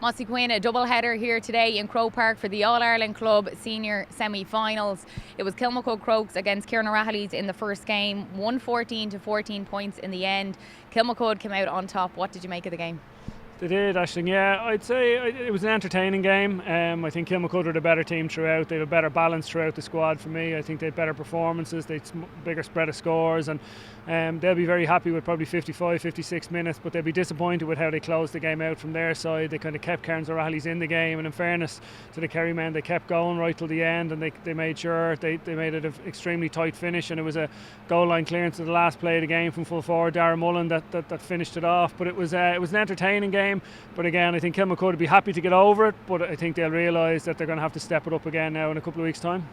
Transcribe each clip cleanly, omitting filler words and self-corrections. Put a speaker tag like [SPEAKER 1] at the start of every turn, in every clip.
[SPEAKER 1] Mossy Quinn, a double header here today in Croke Park for the All-Ireland Club Senior semi-finals. It was Kilmacud Crokes against Kerrin O'Rahillys in the first game, 1-14 to 14 points in the end. Kilmacud came out on top. What did you make of the game?
[SPEAKER 2] They did, Aisling. Yeah, I'd say it was an entertaining game. I think Kilmacud are the better team throughout. They have a better balance throughout the squad for me. I think they had better performances, they had bigger spread of scores, and they'll be very happy with probably 55, 56 minutes, but they'll be disappointed with how they closed the game out from their side. They kind of kept Kerrin O'Rahillys in the game, and in fairness to the Kerry men, they kept going right till the end, and they made sure they made it an extremely tight finish, and it was a goal line clearance at the last play of the game from full forward Darragh Mullen that finished it off. But it was an entertaining game. But again, I think Kilmacud would be happy to get over it, but I think they'll realise that they're going to have to step it up again now in a couple of weeks' time.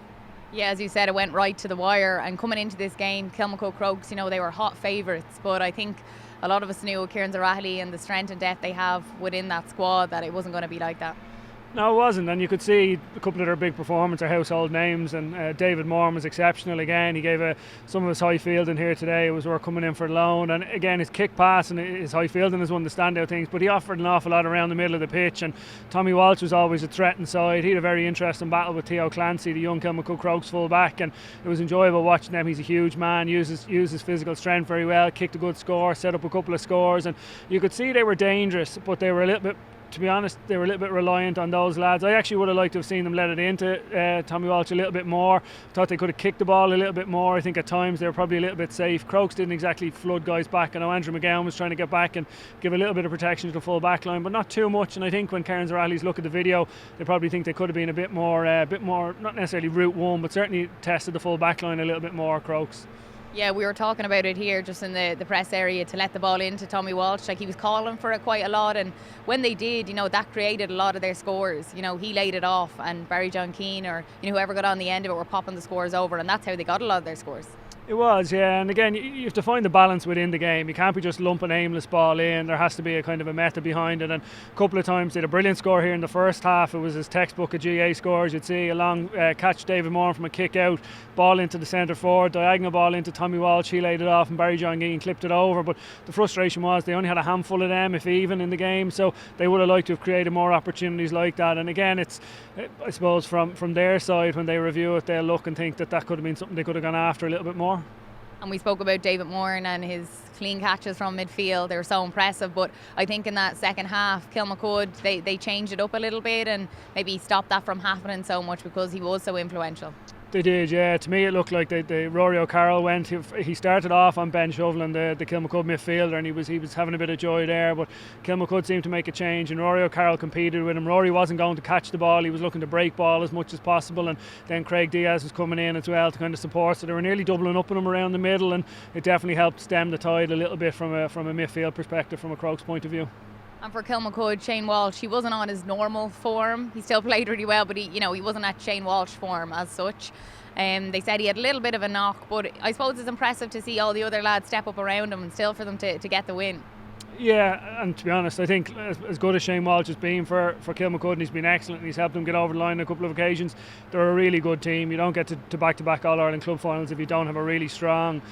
[SPEAKER 1] Yeah, as you said, it went right to the wire, and coming into this game, Kilmacud Crokes, they were hot favourites, but I think a lot of us knew with Kerrin O'Rahilly and the strength and depth they have within that squad that it wasn't going to be like that.
[SPEAKER 2] No, it wasn't, and you could see a couple of their big performers are household names, and David Moran was exceptional again. He gave some of his high fielding here today. It was worth coming in for loan, and again his kick pass and his high fielding is one of the standout things, but he offered an awful lot around the middle of the pitch, and Tommy Walsh was always a threat inside. He had a very interesting battle with Theo Clancy, the young Kilmacud Crokes full back, and it was enjoyable watching them. He's a huge man, uses physical strength very well, kicked a good score, set up a couple of scores, and you could see they were dangerous, but they were a little bit, to be honest, they were a little bit reliant on those lads. I actually would have liked to have seen them let it into Tommy Walsh a little bit more. Thought they could have kicked the ball a little bit more. I think at times they were probably a little bit safe. Crokes didn't exactly flood guys back. I know Andrew McGowan was trying to get back and give a little bit of protection to the full back line, but not too much. And I think when Kerrin O'Rahillys look at the video, they probably think they could have been a bit more, not necessarily route one, but certainly tested the full back line a little bit more, Crokes.
[SPEAKER 1] Yeah, we were talking about it here just in the press area to let the ball into Tommy Walsh. Like, he was calling for it quite a lot, and when they did, that created a lot of their scores. He laid it off, and Barry John Keane or whoever got on the end of it were popping the scores over, and that's how they got a lot of their scores. It
[SPEAKER 2] was, yeah, and again, you have to find the balance within the game. You can't be just lumping aimless ball in. There has to be a kind of a method behind it, and a couple of times they had a brilliant score here in the first half. It was his textbook of GA scores. You'd see a long catch David Moran from a kick out, ball into the centre forward, diagonal ball into Tommy Walsh, he laid it off, and Barry John Keane clipped it over. But the frustration was they only had a handful of them, if even, in the game, so they would have liked to have created more opportunities like that. And again, it's, I suppose, from their side, when they review it, they'll look and think that could have been something they could have gone after a little bit more.
[SPEAKER 1] And we spoke about David Moran and his clean catches from midfield. They were so impressive, but I think in that second half, Kilmacud, they changed it up a little bit and maybe stopped that from happening so much because he was so influential.
[SPEAKER 2] They did, yeah. To me, it looked like Rory O'Carroll went. He started off on Ben Shovelin, the Kilmacud midfielder, and he was having a bit of joy there. But Kilmacud seemed to make a change, and Rory O'Carroll competed with him. Rory wasn't going to catch the ball; he was looking to break ball as much as possible. And then Craig Diaz was coming in as well to kind of support. So they were nearly doubling up on him around the middle, and it definitely helped stem the tide a little bit from a midfield perspective, from a Crokes point of view.
[SPEAKER 1] And for Kilmacud, Shane Walsh, he wasn't on his normal form. He still played really well, but he wasn't at Shane Walsh form as such. They said he had a little bit of a knock, but I suppose it's impressive to see all the other lads step up around him and still for them to get the win.
[SPEAKER 2] Yeah, and to be honest, I think as good as Shane Walsh has been for Kilmacud, and he's been excellent, and he's helped them get over the line on a couple of occasions, they're a really good team. You don't get to back-to-back All-Ireland club finals if you don't have a really strong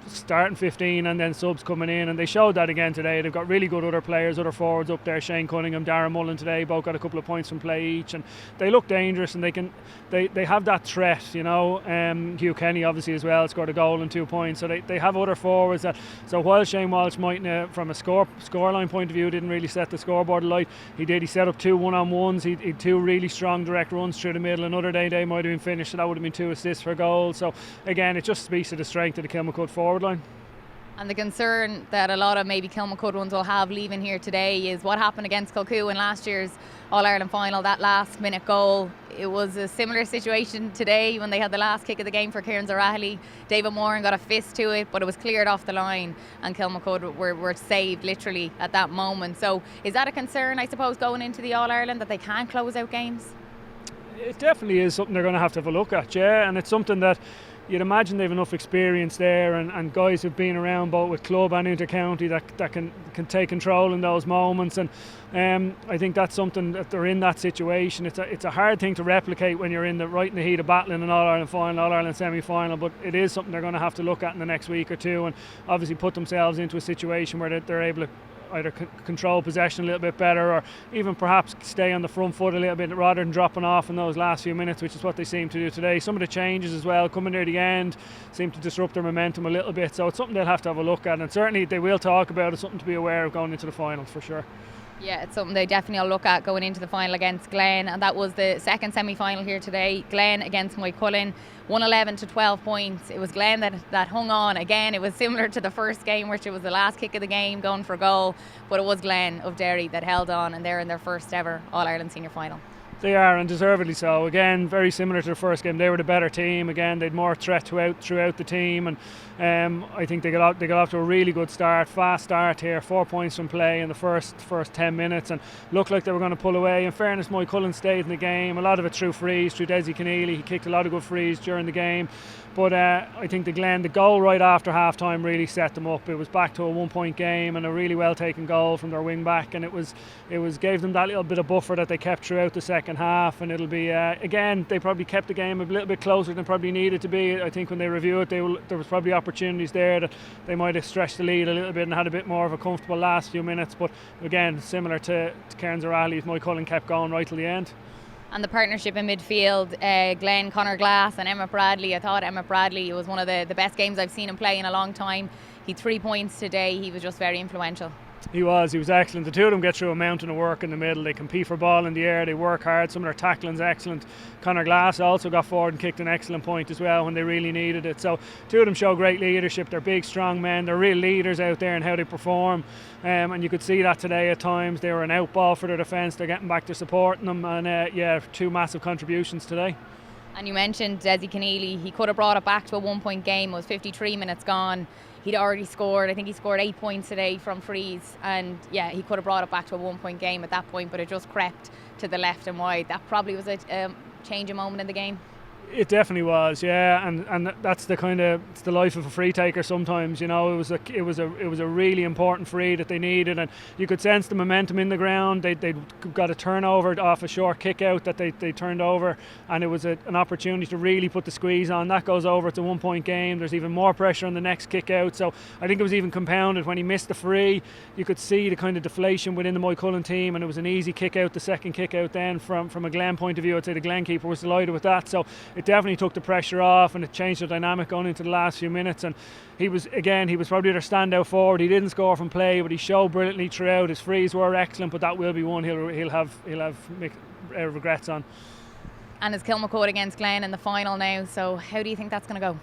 [SPEAKER 2] starting 15 and then subs coming in, and they showed that again today. They've got really good other players, other forwards up there. Shane Cunningham, Darragh Mullen today, both got a couple of points from play each, and they look dangerous, and they have that threat, Hugh Kenny obviously as well scored a goal and 2 points, so they have other forwards that, so while Shane Walsh might from a scoreline point of view didn't really set the scoreboard alight, he set up 2 one-on-ones. He had 2 really strong direct runs through the middle. Another day they might have been finished, so that would have been 2 assists for goals. So again, it just speaks to the strength of the Kilmacud forward line.
[SPEAKER 1] And the concern that a lot of maybe Kilmacud ones will have leaving here today is what happened against Kilmacud in last year's All-Ireland final, that last minute goal. It was a similar situation today when they had the last kick of the game for Kerrin O'Rahilly. David Moran got a fist to it, but it was cleared off the line, and Kilmacud were saved literally at that moment. So is that a concern, I suppose, going into the All-Ireland, that they can't close out games?
[SPEAKER 2] It definitely is something they're going to have a look at, yeah, and it's something that you'd imagine they've enough experience there, and guys who've been around both with club and inter-county that can take control in those moments, and I think that's something that they're in that situation. It's a hard thing to replicate when you're right in the heat of battling an All-Ireland final, All-Ireland semi-final, but it is something they're going to have to look at in the next week or two, and obviously put themselves into a situation where they're able to either control possession a little bit better, or even perhaps stay on the front foot a little bit rather than dropping off in those last few minutes, which is what they seem to do today. Some of the changes as well coming near the end seem to disrupt their momentum a little bit, so it's something they'll have to have a look at, and certainly they will talk about it, something to be aware of going into the finals for sure.
[SPEAKER 1] Yeah, it's something they definitely will look at going into the final against Glen, and that was the second semi-final here today. Glen against Moycullen, 111 to 12 points. It was Glen that hung on. Again, it was similar to the first game, which it was the last kick of the game going for a goal, but it was Glen of Derry that held on, and they're in their first ever All-Ireland senior final.
[SPEAKER 2] They are, and deservedly so. Again, very similar to the first game. They were the better team. Again, they had more threat throughout the team, and I think they got off to a really good start, fast start here. 4 points from play in the first 10 minutes, and looked like they were going to pull away. In fairness, Moycullen stayed in the game. A lot of it through frees, through Desi Canali. He kicked a lot of good frees during the game. But I think the goal right after half time really set them up. It was back to a 1 point game and a really well taken goal from their wing back, and it gave them that little bit of buffer that they kept throughout the second half. And it'll be again, they probably kept the game a little bit closer than probably needed to be. I think when they review it, there was probably opportunities there that they might have stretched the lead a little bit and had a bit more of a comfortable last few minutes. But again, similar to Kerrin O'Rahillys, Moycullen kept going right till the end.
[SPEAKER 1] And the partnership in midfield, Glen, Conor Glass and Emmett Bradley. I thought Emmett Bradley was one of the best games I've seen him play in a long time. He had 3 points today. He was just very influential. He
[SPEAKER 2] was excellent. The two of them get through a mountain of work in the middle. They compete for ball in the air, they work hard. Some of their tackling's excellent. Conor Glass also got forward and kicked an excellent point as well when they really needed it. So two of them show great leadership. They're big, strong men. They're real leaders out there in how they perform, and you could see that today at times. They were an out ball for their defence. They're getting back to supporting them, and two massive contributions today.
[SPEAKER 1] And you mentioned Desi Canali. He could have brought it back to a 1 point game. It was 53 minutes gone. He'd already scored, I think he scored 8 points today from frees, and he could have brought it back to a 1 point game at that point, but it just crept to the left and wide. That probably was a changing moment in the game.
[SPEAKER 2] It definitely was, yeah, and that's it's the life of a free taker sometimes. You know, it was a really important free that they needed, and you could sense the momentum in the ground. They got a turnover off a short kick out that they turned over, and it was an opportunity to really put the squeeze on. That goes over. It's a 1 point game. There's even more pressure on the next kick out. So I think it was even compounded when he missed the free. You could see the kind of deflation within the Moycullen team, and it was an easy kick out. The second kick out then from a Glen point of view, I'd say the Glen keeper was delighted with that. So it definitely took the pressure off, and it changed the dynamic going into the last few minutes. And he was probably their standout forward. He didn't score from play, but he showed brilliantly throughout. His frees were excellent, but that will be one he'll have regrets on.
[SPEAKER 1] And it's Kilmacud against Glen in the final now, so how do you think that's going to go?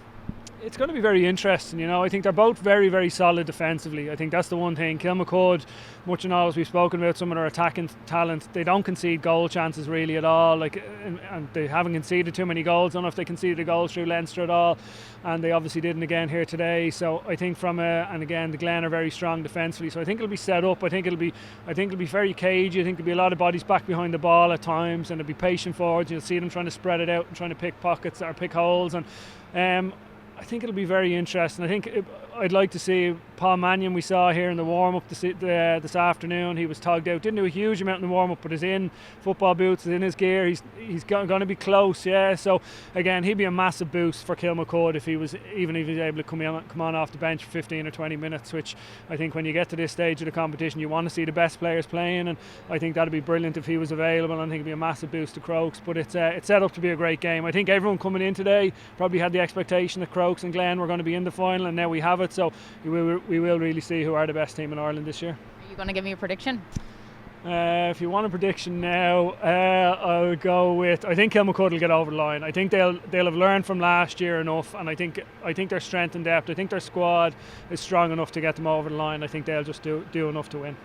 [SPEAKER 2] It's going to be very interesting, you know. I think they're both very, very solid defensively. I think that's the one thing. Kilmacud, much and all as we've spoken about some of their attacking talent, they don't concede goal chances really at all. And they haven't conceded too many goals. I don't know if they conceded a goal through Leinster at all, and they obviously didn't again here today. So I think and again the Glen are very strong defensively. So I think it'll be set up. I think it'll be very cagey. I think there'll be a lot of bodies back behind the ball at times, and they'll be patient forwards. You'll see them trying to spread it out and trying to pick pockets or pick holes, and I think it'll be very interesting. I think I'd like to see Paul Mannion we saw here in the warm-up this afternoon. He was tugged out, didn't do a huge amount in the warm-up, but is in football boots, is in his gear. He's going to be close, yeah. So again, he'd be a massive boost for Kilmacud if he was able to come on off the bench for 15 or 20 minutes, which I think when you get to this stage of the competition, you want to see the best players playing, and I think that'd be brilliant if he was available. I think it'd be a massive boost to Crokes, but it's set up to be a great game. I think everyone coming in today probably had the expectation that Crokes and Glen were going to be in the final, and now we have it. So we will really see who are the best team in Ireland this year.
[SPEAKER 1] Are you going to give me a prediction?
[SPEAKER 2] If you want a prediction now, I'll go with, I think Kilmacud will get over the line. I think they'll have learned from last year enough, and I think their strength and depth, I think their squad is strong enough to get them over the line. I think they'll just do enough to win.